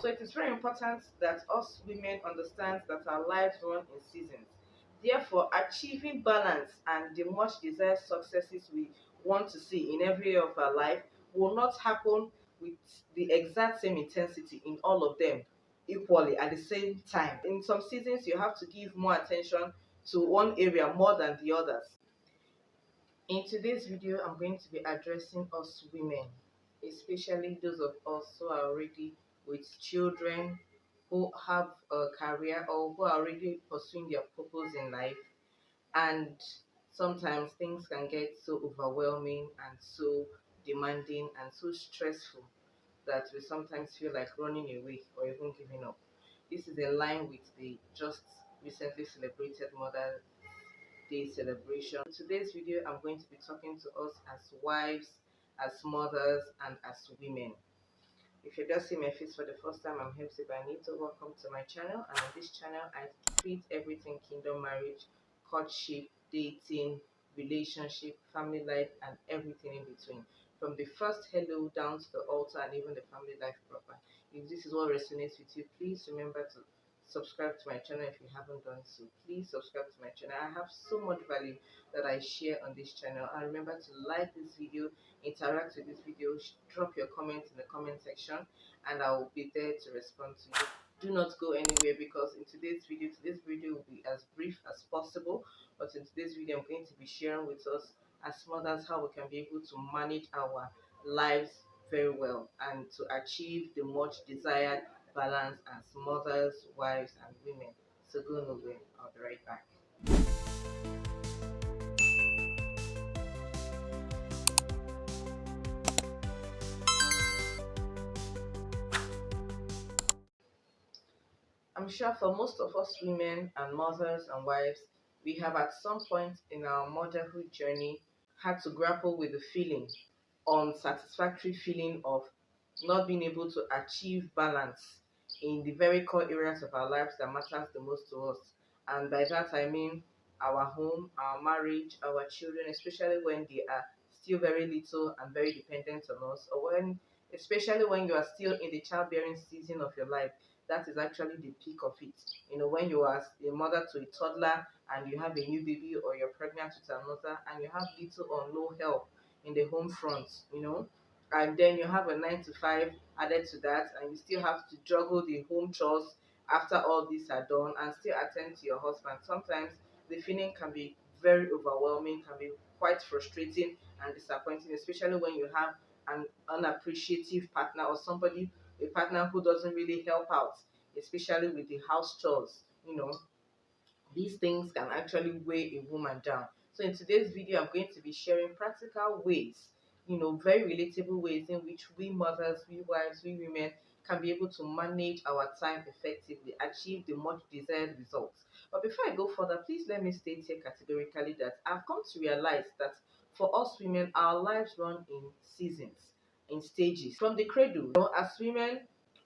So it is very important that us women understand that our lives run in seasons. Therefore, achieving balance and the much desired successes we want to see in every area of our life will not happen with the exact same intensity in all of them equally at the same time. In some seasons, you have to give more attention to one area more than the others. In today's video, I'm going to be addressing us women, especially those of us who are already with children, who have a career, or who are already pursuing their purpose in life. And sometimes things can get so overwhelming and so demanding and so stressful that we sometimes feel like running away or even giving up. This is in line with the just recently celebrated Mother's Day celebration. In today's video, I'm going to be talking to us as wives, as mothers, and as women. If you're just seeing my face for the first time, I'm Hephzibah. Welcome to my channel. And on this channel, I treat everything kingdom marriage, courtship, dating, relationship, family life, and everything in between. From the first hello down to the altar and even the family life proper. If this is what resonates with you, please remember to subscribe to my channel if you haven't done so. Please subscribe to my channel. I have so much value that I share on this channel. And remember to like this video, interact with this video, drop your comments in the comment section, and I will be there to respond to you. Do not go anywhere, because in today's video will be as brief as possible. But in today's video, I'm going to be sharing with us as mothers how we can be able to manage our lives very well and to achieve the much desired balance as mothers, wives, and women. So go nowhere. I'll be right back. I'm sure for most of us women and mothers and wives, we have at some point in our motherhood journey had to grapple with the feeling, unsatisfactory feeling of not being able to achieve balance in the very core areas of our lives that matters the most to us. And by that I mean our home, our marriage, our children, especially when they are still very little and very dependent on us, or especially when you are still in the childbearing season of your life. That is actually the peak of it. When you are a mother to a toddler and you have a new baby, or you're pregnant with another and you have little or no help in the home front, and then you have a 9 to 5 added to that, and you still have to juggle the home chores after all these are done and still attend to your husband. Sometimes the feeling can be very overwhelming, can be quite frustrating and disappointing, especially when you have an unappreciative partner, or a partner who doesn't really help out, especially with the house chores. These things can actually weigh a woman down. So in today's video, I'm going to be sharing practical ways, very relatable ways in which we mothers, we wives, we women can be able to manage our time effectively, achieve the much desired results. But before I go further, please let me state here categorically that I've come to realize that for us women, our lives run in seasons, in stages. From the cradle, as women,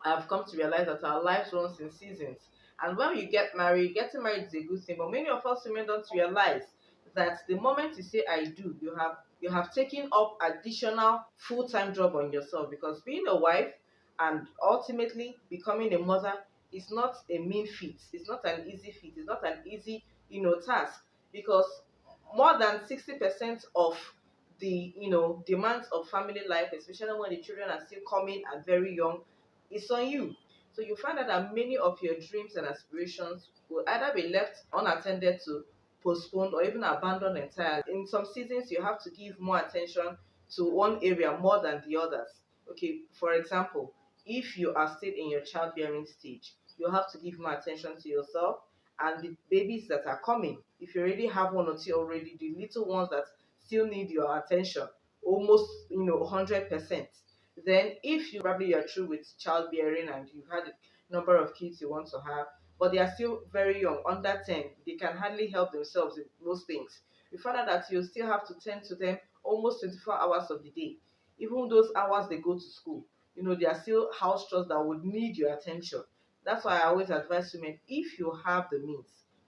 I've come to realize that our lives runs in seasons. And when you get married, getting married is a good thing. But many of us women don't realize that the moment you say I do, you have taken up additional full-time job on yourself, because being a wife and ultimately becoming a mother is not a mean feat. It's not an easy feat. It's not an easy, task, because more than 60% of the demands of family life, especially when the children are still coming and very young, is on you. So you find out that many of your dreams and aspirations will either be left unattended to, postponed, or even abandoned entirely. In some seasons, you have to give more attention to one area more than the others. Okay, for example, if you are still in your childbearing stage, you have to give more attention to yourself and the babies that are coming. If you already have one or two already, the little ones that still need your attention, almost 100%. Then if you probably you're through with childbearing and you've had a number of kids you want to have, but they are still very young, under 10, they can hardly help themselves in most things. You find out that you still have to tend to them almost 24 hours of the day. Even those hours they go to school, there are still house chores that would need your attention. That's why I always advise women, if you have the means,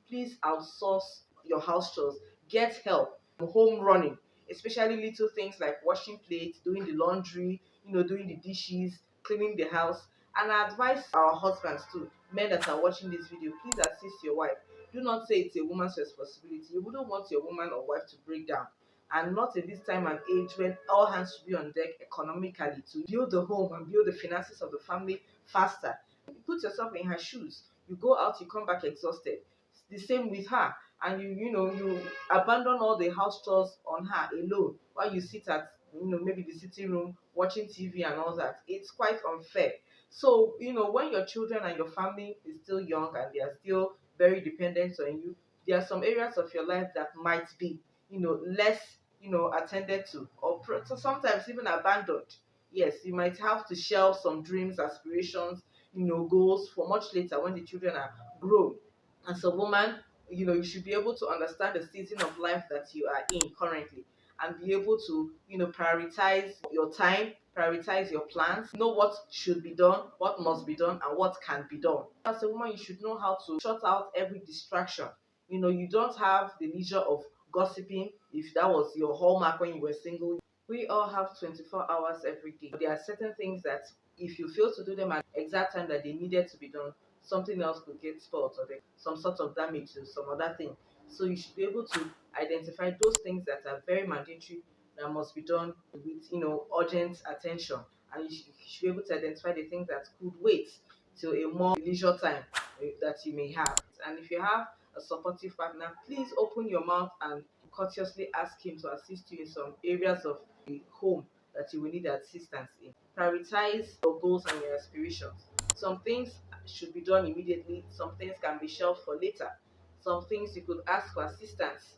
please outsource your house chores. Get help, home running, especially little things like washing plates, doing the laundry, doing the dishes, cleaning the house. And I advise our husbands too, men that are watching this video, please assist your wife. Do not say it's a woman's responsibility. You wouldn't want your woman or wife to break down. And not at this time and age when all hands should be on deck economically to build the home and build the finances of the family faster. Put yourself in her shoes. You go out, you come back exhausted. The same with her. And you abandon all the house chores on her alone while you sit at maybe the sitting room watching TV and all that. It's quite unfair. So when your children and your family is still young and they are still very dependent on you, there are some areas of your life that might be less attended to, or so sometimes even abandoned. Yes, you might have to shelve some dreams, aspirations, goals for much later when the children are grown. As a woman, you should be able to understand the season of life that you are in currently, and be able to prioritize your time, prioritize your plans, know what should be done, what must be done, and what can be done. As a woman, you should know how to shut out every distraction. You don't have the leisure of gossiping. If that was your hallmark when you were single, we all have 24 hours every day. There are certain things that if you fail to do them at the exact time that they needed to be done, something else could get spoiled, or there some sort of damage to some other thing. So you should be able to identify those things that are very mandatory, that must be done with urgent attention, and you should be able to identify the things that could wait till a more leisure time that you may have. And if you have a supportive partner, please open your mouth and courteously ask him to assist you in some areas of the home that you will need assistance in. Prioritize your goals and your aspirations. Some things should be done immediately, some things can be shelved for later. Some things you could ask for assistance.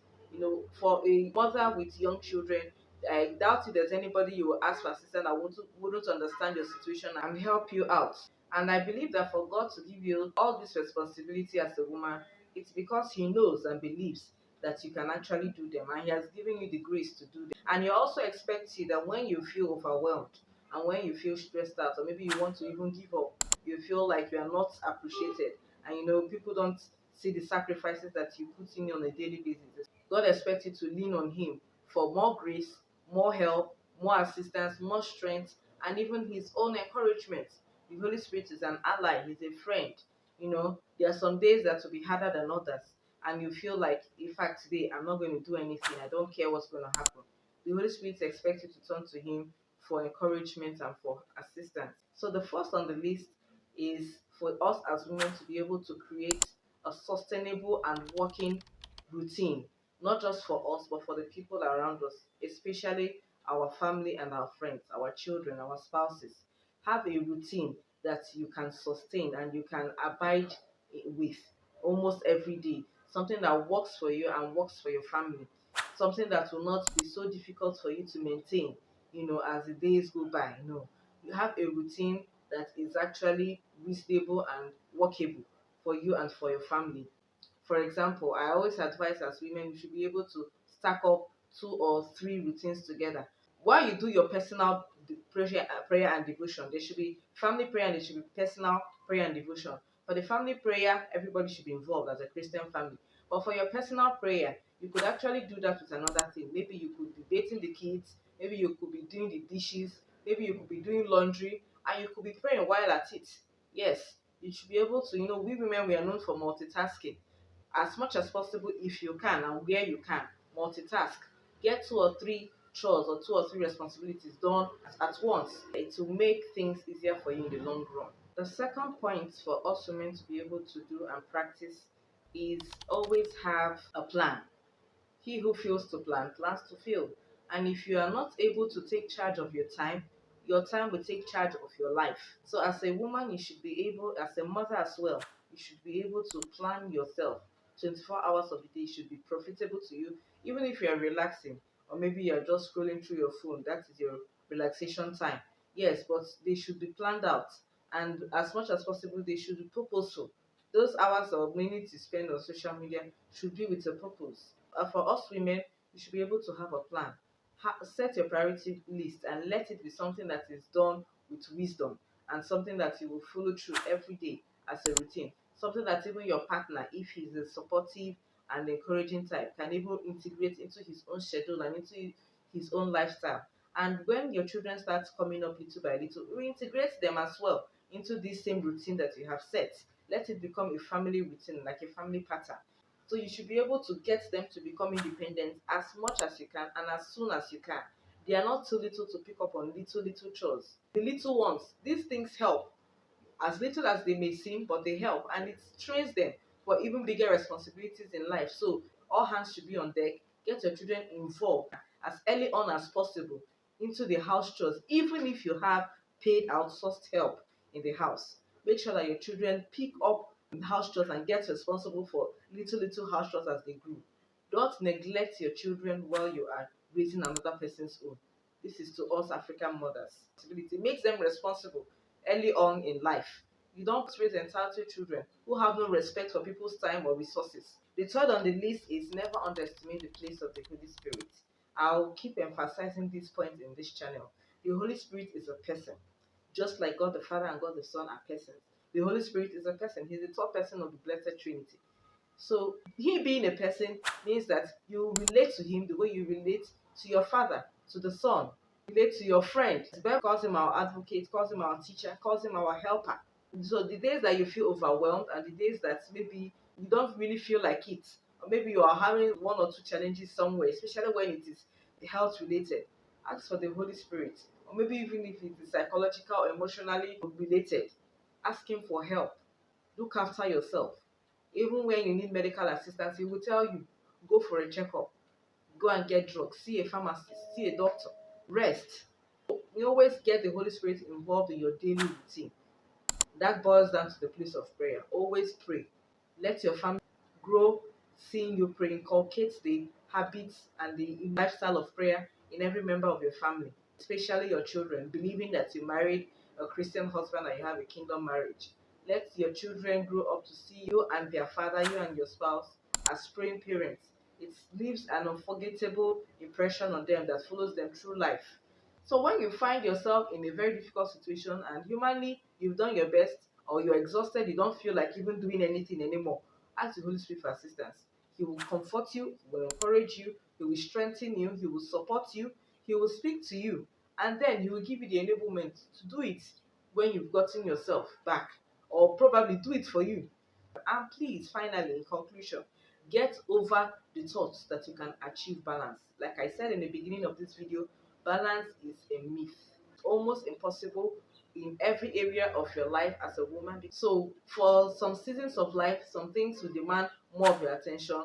For a mother with young children, I doubt if there's anybody you will ask for assistance that wouldn't understand your situation and help you out. And I believe that for God to give you all this responsibility as a woman, it's because He knows and believes that you can actually do them, and He has given you the grace to do them. And He also expects you that when you feel overwhelmed and when you feel stressed out, or maybe you want to even give up, you feel like you are not appreciated, and people don't see the sacrifices that you put in on a daily basis. God expects you to lean on Him for more grace, more help, more assistance, more strength, and even His own encouragement. The Holy Spirit is an ally, He's a friend. There are some days that will be harder than others, and you feel like, in fact, today I'm not going to do anything, I don't care what's going to happen. The Holy Spirit expects you to turn to Him for encouragement and for assistance. So, the first on the list is for us as women to be able to create a sustainable and working routine, not just for us, but for the people around us, especially our family and our friends, our children, our spouses. Have a routine that you can sustain and you can abide with almost every day. Something that works for you and works for your family. Something that will not be so difficult for you to maintain, as the days go by. No, you have a routine that is actually reasonable and workable for you and for your family. For example, I always advise as women, you should be able to stack up 2 or 3 routines together. While you do your personal prayer and devotion, there should be family prayer and there should be personal prayer and devotion. For the family prayer, everybody should be involved as a Christian family. But for your personal prayer, you could actually do that with another thing. Maybe you could be bathing the kids, maybe you could be doing the dishes, maybe you could be doing laundry, and you could be praying while at it. Yes, you should be able to, we women, we are known for multitasking. As much as possible, if you can and where you can, multitask. Get 2 or 3 chores or 2 or 3 responsibilities done at once. It will make things easier for you in the long run. The second point for us women to be able to do and practice is always have a plan. He who fails to plan plans to fail. And if you are not able to take charge of your time will take charge of your life. So as a woman, you should be able, as a mother as well, you should be able to plan yourself. 24 hours of the day should be profitable to you, even if you are relaxing, or maybe you are just scrolling through your phone. That is your relaxation time. Yes, but they should be planned out. And as much as possible, they should be purposeful. Those hours or minutes you spend on social media should be with a purpose. For us women, you should be able to have a plan. Set your priority list and let it be something that is done with wisdom, and something that you will follow through every day as a routine. Something that even your partner, if he's a supportive and encouraging type, can even integrate into his own schedule and into his own lifestyle. And when your children start coming up little by little, reintegrate them as well. into this same routine that you have set. Let it become a family routine, like a family pattern. So you should be able to get them to become independent as much as you can and as soon as you can. They are not too little to pick up on little chores. The little ones, these things help, as little as they may seem, but they help, and it trains them for even bigger responsibilities in life. So all hands should be on deck. Get your children involved as early on as possible into the house chores, even if you have paid outsourced help in the house. Make sure that your children pick up house chores and get responsible for little house chores as they grow. Don't neglect your children while you are raising another person's own. This is to us African mothers. It makes them responsible early on in life. You don't raise entitled children who have no respect for people's time or resources. The third on the list is never underestimate the place of the Holy Spirit. I'll keep emphasizing this point in this channel. The Holy Spirit is a person, just like God the Father and God the Son are persons. The Holy Spirit is a person. He's the third person of the Blessed Trinity. So he being a person means that you relate to him the way you relate to your father, to the son, relate to your friend. The Bible calls him our advocate, calls him our teacher, calls him our helper. So the days that you feel overwhelmed and the days that maybe you don't really feel like it, or maybe you are having one or two challenges somewhere, especially when it is health related, ask for the Holy Spirit. Or maybe even if it is psychological or emotionally related, ask him for help. Look after yourself. Even when you need medical assistance, he will tell you, go for a checkup, go and get drugs, see a pharmacist, see a doctor, rest. You always get the Holy Spirit involved in your daily routine. That boils down to the place of prayer. Always pray. Let your family grow seeing you pray. Inculcate the habits and the lifestyle of prayer in every member of your family, especially your children, believing that you married a Christian husband and you have a kingdom marriage. Let your children grow up to see you and their father, you and your spouse, as praying parents. It leaves an unforgettable impression on them that follows them through life. So when you find yourself in a very difficult situation and humanly you've done your best or you're exhausted, you don't feel like even doing anything anymore, ask the Holy Spirit for assistance. He will comfort you, he will encourage you, he will strengthen you, he will support you, he will speak to you, and then he will give you the enablement to do it when you've gotten yourself back, or probably do it for you. And please, finally, in conclusion, get over the thoughts that you can achieve balance. Like I said in the beginning of this video, balance is a myth. It's almost impossible in every area of your life as a woman. So, for some seasons of life, some things will demand more of your attention.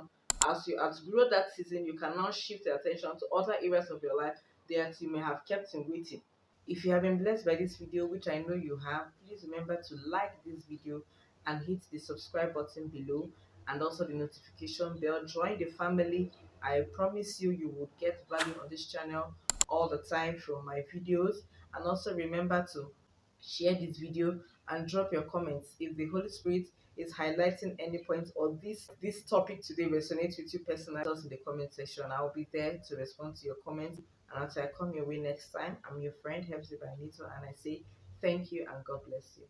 As you outgrow that season, you can now shift your attention to other areas of your life that you may have kept in waiting. If you have been blessed by this video, which I know you have, please remember to like this video and hit the subscribe button below and also the notification bell. Join the family. I promise you, you will get value on this channel all the time from my videos. And also remember to share this video and drop your comments if the Holy Spirit is highlighting any point or this topic today resonates with you personally. In the comment section, I'll be there to respond to your comments. And until I come your way next time, I'm your friend Hephzibah Anietoh, and I say thank you and God bless you.